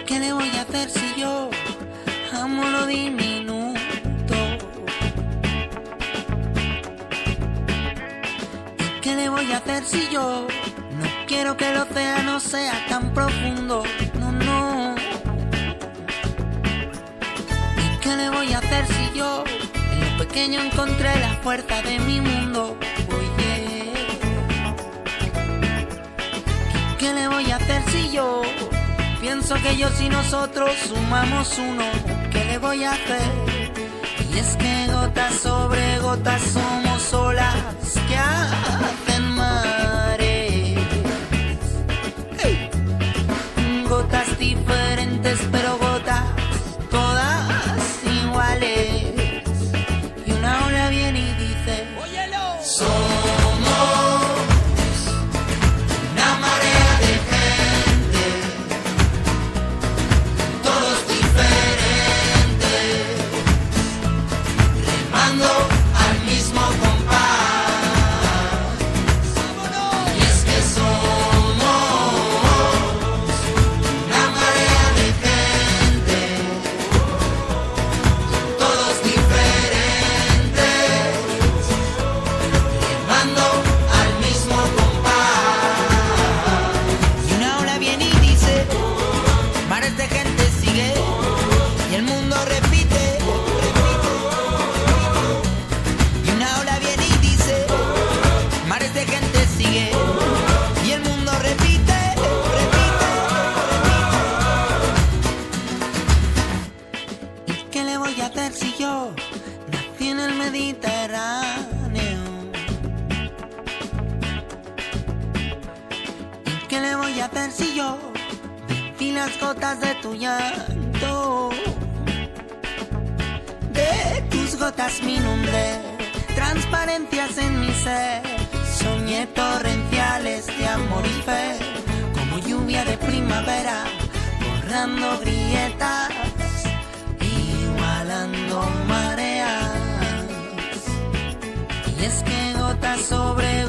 ¿Qué le voy a hacer si yo amo lo diminuto? ¿Qué le voy a hacer si yo no quiero que el océano sea tan profundo? No, no. ¿Y qué le voy a hacer si yo en lo pequeño encontré la fuerza de mi mundo? Oye, ¿y qué le voy a hacer si yo pienso que ellos y nosotros sumamos uno? ¿Qué le voy a hacer? Y es que gotas sobre gotas somos olas que hacen mares. ¡Hey! Gotas diferentes pero gotas todas iguales. Y una ola viene y dice: ¡óyelo! Somos una marea de gente, todos diferentes, remando al mismo compás. Y es que somos una marea de gente, todos diferentes, remando al mismo compás. Y una ola viene y dice: mares de gente sigue, y el mundo repite, y una ola viene y dice: mares de gente sigue, y el mundo repite, ¿Y qué le voy a hacer si yo nací en el Mediterráneo? ¿Y qué le voy a hacer si yo vi las gotas de tu llanto? De tus gotas me inundé, transparencias en mi ser, soñé torrenciales de amor y fe, como lluvia de primavera, borrando grietas, igualando mareas. Y es que gotas sobre